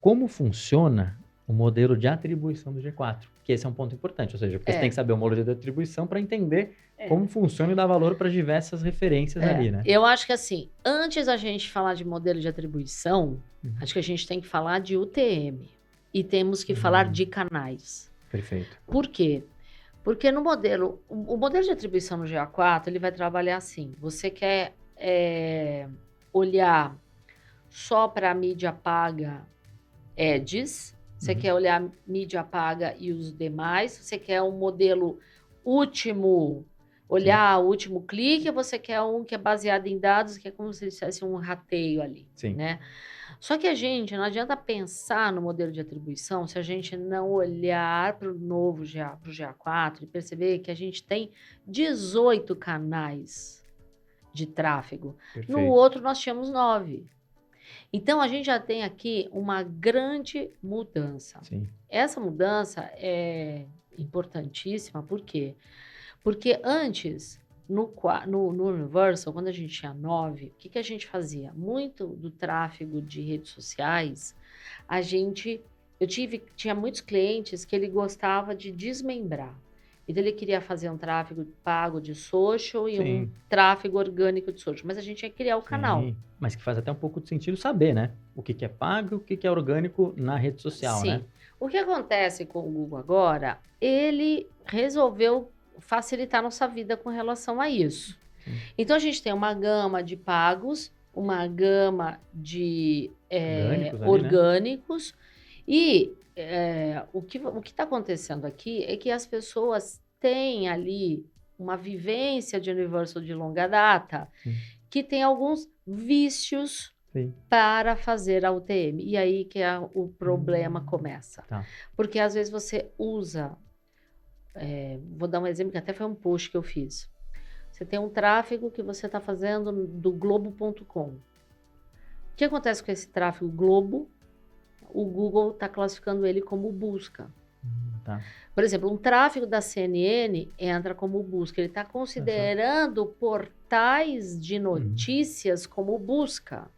como funciona o modelo de atribuição do G4, que esse é um ponto importante, ou seja, porque você tem que saber o modelo de atribuição para entender como funciona e dar valor para diversas referências ali, né? Eu acho que assim, antes da gente falar de modelo de atribuição, acho que a gente tem que falar de UTM e temos que falar de canais. Perfeito. Por quê? Porque no modelo, o modelo de atribuição no GA4, ele vai trabalhar assim, você quer olhar só para a mídia paga ads, você quer olhar mídia paga e os demais, você quer um modelo último, olhar o último clique, você quer um que é baseado em dados, que é como se dissesse um rateio ali, né? Só que a gente, não adianta pensar no modelo de atribuição se a gente não olhar para o novo GA, para o GA4 e perceber que a gente tem 18 canais de tráfego. Perfeito. No outro nós tínhamos 9. Então, a gente já tem aqui uma grande mudança. Sim. Essa mudança é importantíssima, por quê? Porque antes, no Universal, quando a gente tinha 9, o que a gente fazia? Muito do tráfego de redes sociais, tinha muitos clientes que ele gostava de desmembrar. Então, ele queria fazer um tráfego pago de social e um tráfego orgânico de social. Mas a gente ia criar o canal. Mas que faz até um pouco de sentido saber, né? O que é pago e o que é orgânico na rede social, né? O que acontece com o Google agora, ele resolveu facilitar nossa vida com relação a isso. Então, a gente tem uma gama de pagos, uma gama de orgânicos, e o que está acontecendo aqui é que as pessoas têm ali uma vivência de Universal de longa data que tem alguns vícios para fazer a UTM. E aí que o problema começa. Porque às vezes você usa... vou dar um exemplo que até foi um post que eu fiz. Você tem um tráfego que você está fazendo do Globo.com. O que acontece com esse tráfego Globo? O Google está classificando ele como busca. Por exemplo, um tráfego da CNN entra como busca. Ele está considerando portais de notícias como busca.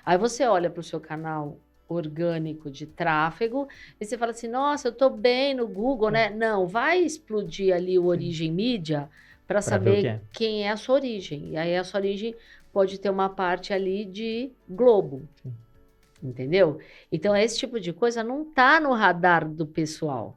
Aí você olha para o seu canal orgânico de tráfego e você fala assim, nossa, eu estou bem no Google, né? Não, vai explodir ali o Origem Mídia para saber quem é a sua origem. E aí a sua origem pode ter uma parte ali de Globo. Entendeu? Então, esse tipo de coisa não está no radar do pessoal.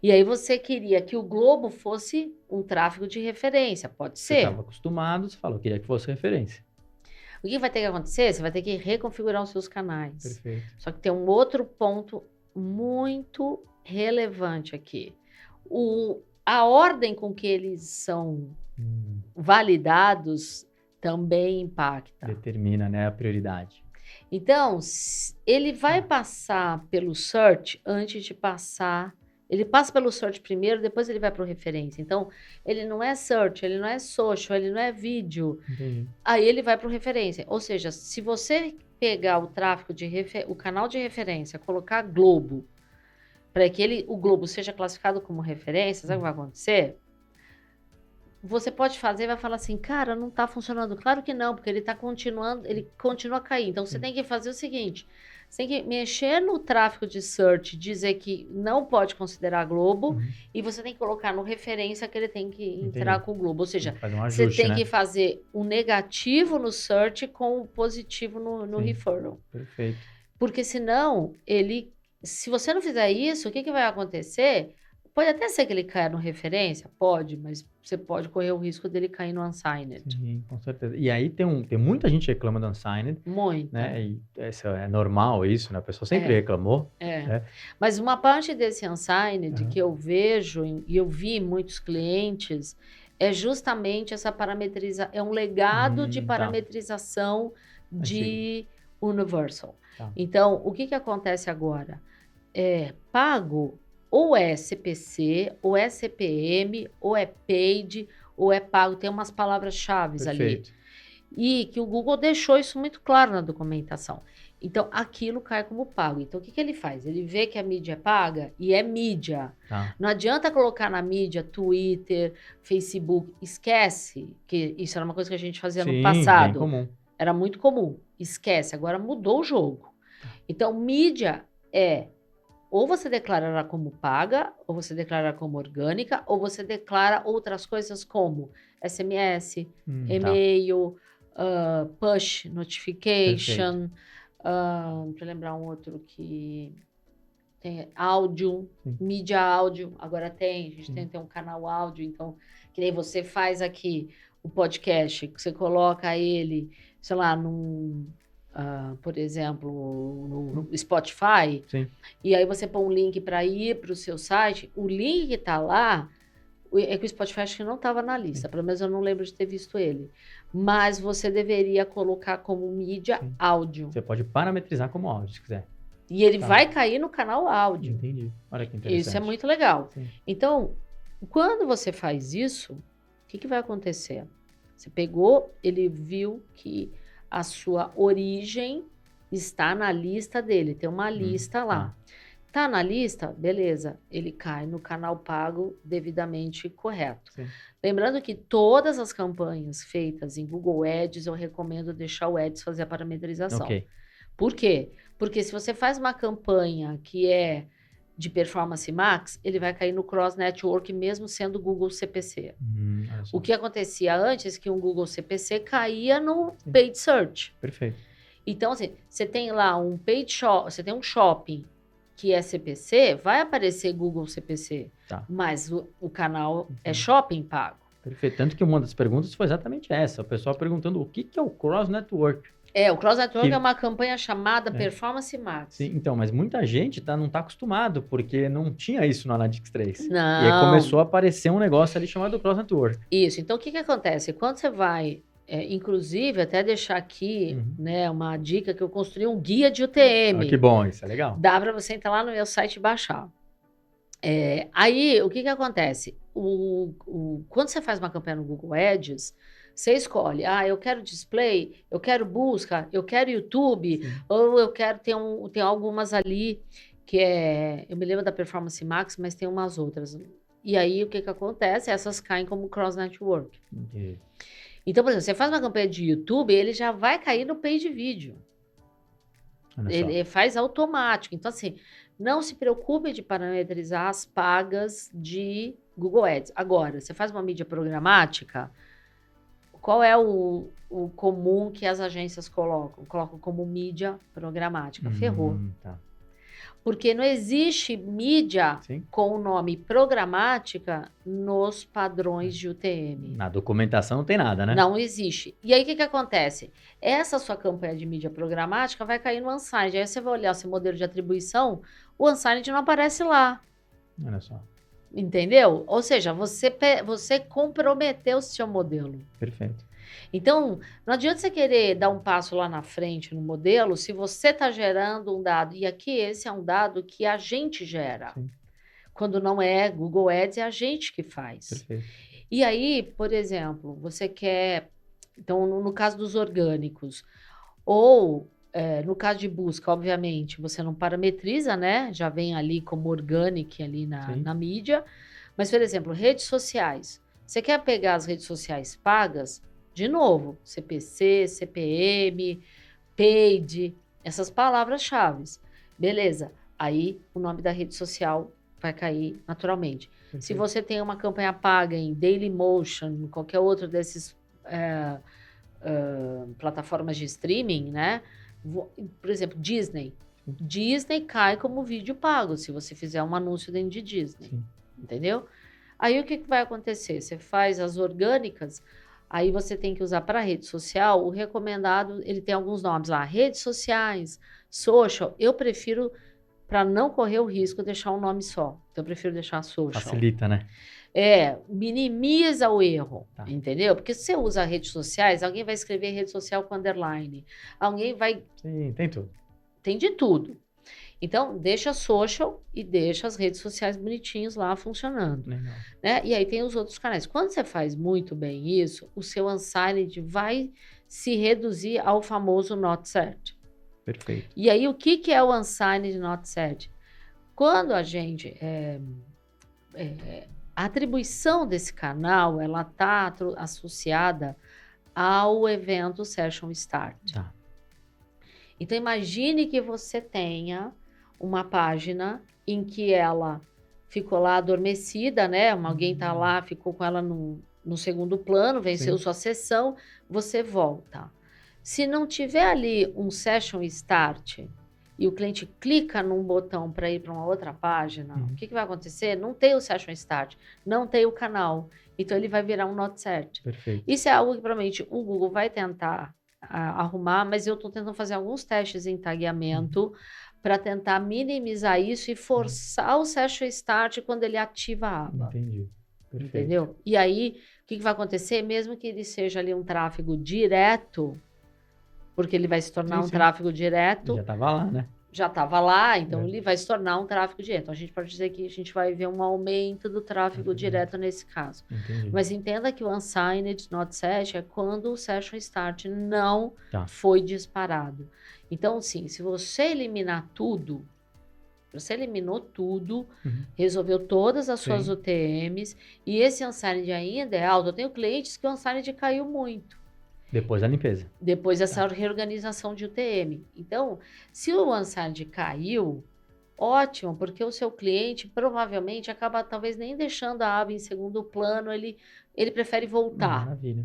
E aí você queria que o Globo fosse um tráfego de referência. Pode ser. Você estava acostumado, você falou, queria que fosse referência. O que vai ter que acontecer? Você vai ter que reconfigurar os seus canais. Perfeito. Só que tem um outro ponto muito relevante aqui. A ordem com que eles são validados também impacta. Determina, né, a prioridade. Então, ele vai passar pelo search antes de passar... Ele passa pelo search primeiro, depois ele vai para o referência. Então, ele não é search, ele não é social, ele não é vídeo. Aí ele vai para o referência. Ou seja, se você pegar o tráfego o canal de referência, colocar Globo, para que o Globo seja classificado como referência, sabe o que vai acontecer? Você pode fazer e vai falar assim, cara, não está funcionando. Claro que não, porque ele está continuando, ele continua a cair. Então, você tem que fazer o seguinte, você tem que mexer no tráfego de search, dizer que não pode considerar a Globo, e você tem que colocar no referência que ele tem que entrar com o Globo. Ou seja, você tem que fazer um negativo no search com um positivo no referral. Perfeito. Porque senão, se você não fizer isso, o que vai acontecer? Pode até ser que ele caia no referência, pode, mas você pode correr o risco dele cair no unsigned. Sim, com certeza. E aí tem muita gente que reclama do unsigned. Muita. Né? E é normal isso, né? A pessoa sempre reclamou. Mas uma parte desse unsigned que eu vejo, e eu vi muitos clientes, é justamente essa parametrização, é um legado de parametrização de Universal. Então, o que acontece agora? Pago... Ou é CPC, ou é CPM, ou é paid, ou é pago. Tem umas palavras-chave ali. E que o Google deixou isso muito claro na documentação. Então, aquilo cai como pago. Então, o que ele faz? Ele vê que a mídia é paga e é mídia. Não adianta colocar na mídia Twitter, Facebook. Esquece, que isso era uma coisa que a gente fazia no passado. Bem comum. Era muito comum. Esquece, agora mudou o jogo. Então, mídia ou você declara ela como paga, ou você declara ela como orgânica, ou você declara outras coisas como SMS, e-mail, push notification, para lembrar um outro que tem áudio, mídia áudio, agora a gente tem um canal áudio, então, que nem você faz aqui o podcast, que você coloca ele, sei lá, por exemplo, no Spotify, e aí você põe um link para ir para o seu site, o link que está lá, é que o Spotify acho que não estava na lista, pelo menos eu não lembro de ter visto ele, mas você deveria colocar como mídia áudio. Você pode parametrizar como áudio, se quiser. E ele vai cair no canal áudio. Entendi. Olha que interessante. Isso é muito legal. Então, quando você faz isso, o que vai acontecer? Você pegou, ele viu que a sua origem está na lista dele. Tem uma lista lá. Tá na lista? Beleza. Ele cai no canal pago devidamente correto. Lembrando que todas as campanhas feitas em Google Ads, eu recomendo deixar o Ads fazer a parametrização. Por quê? Porque se você faz uma campanha que é de performance max, ele vai cair no cross network mesmo sendo Google CPC. O que acontecia antes é que um Google CPC caía no paid search. Perfeito. Então, assim, você tem lá um paid shop, você tem um shopping que é CPC, vai aparecer Google CPC, mas o canal é shopping pago. Perfeito. Tanto que uma das perguntas foi exatamente essa, o pessoal perguntando o que é o cross network. O Cross Network é uma campanha chamada Performance Max. Sim, então, mas muita gente não está acostumado, porque não tinha isso no Analytics 3. Não. E aí começou a aparecer um negócio ali chamado Cross Network. Isso, então o que acontece? Quando você vai, inclusive, até deixar aqui uma dica que eu construí um guia de UTM. Que bom, isso é legal. Dá para você entrar lá no meu site e baixar. Aí, o que acontece? Quando você faz uma campanha no Google Ads, você escolhe, eu quero display, eu quero busca, eu quero YouTube, ou eu quero tem algumas ali que eu me lembro da Performance Max, mas tem umas outras. E aí, o que acontece? Essas caem como cross network. Então, por exemplo, você faz uma campanha de YouTube, ele já vai cair no paid vídeo. Ele faz automático. Então, assim, não se preocupe de parametrizar as pagas de Google Ads. Agora, você faz uma mídia programática, qual é o comum que as agências colocam? Colocam como mídia programática. Ferrou. Porque não existe mídia com o nome programática nos padrões de UTM. Na documentação não tem nada, né? Não existe. E aí, o que acontece? Essa sua campanha de mídia programática vai cair no Unsigned. Aí você vai olhar o seu modelo de atribuição, o Unsigned não aparece lá. Olha só. Entendeu? Ou seja, você comprometeu o seu modelo. Perfeito. Então, não adianta você querer dar um passo lá na frente no modelo se você está gerando um dado. E aqui esse é um dado que a gente gera. Quando não é Google Ads, é a gente que faz. Perfeito. E aí, por exemplo, você quer... Então, no caso dos orgânicos, ou no caso de busca, obviamente, você não parametriza, né? Já vem ali como orgânico ali na mídia. Mas, por exemplo, redes sociais. Você quer pegar as redes sociais pagas? De novo, CPC, CPM, paid, essas palavras-chave. Beleza. Aí, o nome da rede social vai cair naturalmente. Perfeito. Se você tem uma campanha paga em Dailymotion, qualquer outro desses plataformas de streaming, né? Por exemplo, Disney. Disney cai como vídeo pago, se você fizer um anúncio dentro de Disney. Entendeu? Aí, o que vai acontecer? Você faz as orgânicas... Aí você tem que usar para rede social, o recomendado, ele tem alguns nomes lá, redes sociais, social. Eu prefiro, para não correr o risco, deixar um nome só. Então, eu prefiro deixar social. Facilita, né? Minimiza o erro, entendeu? Porque se você usa redes sociais, alguém vai escrever rede social com underline. Alguém vai... Sim, tem tudo. Tem de tudo. Então, deixa social e deixa as redes sociais bonitinhos lá funcionando. Legal. Né? E aí tem os outros canais. Quando você faz muito bem isso, o seu unsigned vai se reduzir ao famoso not set. Perfeito. E aí, o que é o unsigned not set? Quando a gente... a atribuição desse canal, ela está associada ao evento Session Start. Então, imagine que você tenha uma página em que ela ficou lá adormecida, né? Alguém está lá, ficou com ela no segundo plano, venceu sua sessão, você volta. Se não tiver ali um Session Start e o cliente clica num botão para ir para uma outra página, o que vai acontecer? Não tem o Session Start, não tem o canal. Então, ele vai virar um Not Set. Perfeito. Isso é algo que, provavelmente, o Google vai tentar arrumar, mas eu estou tentando fazer alguns testes em tagueamento para tentar minimizar isso e forçar o Session Start quando ele ativa a aba. Entendi. Perfeito. Entendeu? E aí, o que vai acontecer? Mesmo que ele seja ali um tráfego direto, porque ele vai se tornar um tráfego direto. Já estava lá, né? Já estava lá, então ele vai se tornar um tráfego direto. Então, a gente pode dizer que a gente vai ver um aumento do tráfego direto nesse caso. Entendi. Mas entenda que o Unsigned Not Set é quando o Session Start não foi disparado. Então, sim, se você eliminar tudo, você eliminou tudo, resolveu todas as suas UTMs, e esse Unsigned ainda é alto. Eu tenho clientes que o Unsigned caiu muito. Depois da limpeza. Depois dessa reorganização de UTM. Então, se o Unsigned caiu, ótimo, porque o seu cliente provavelmente acaba talvez nem deixando a aba em segundo plano, ele prefere voltar. Maravilha.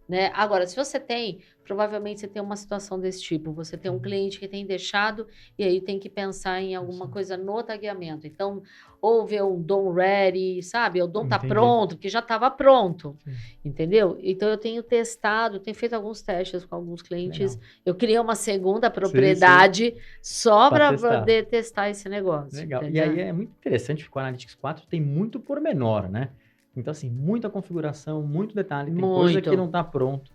Né? Agora, se você tem, provavelmente você tem uma situação desse tipo, você tem um cliente que tem deixado e aí tem que pensar em alguma coisa no tagueamento. Então, ou ver um DOM ready, sabe? O DOM tá pronto, porque já estava pronto, entendeu? Então, eu tenho testado, tenho feito alguns testes com alguns clientes. Legal. Eu criei uma segunda propriedade só para poder testar esse negócio. Legal. Entendeu? E aí é muito interessante que o Analytics 4 tem muito pormenor, né? Então, assim, muita configuração, muito detalhe, tem coisa que não está pronto.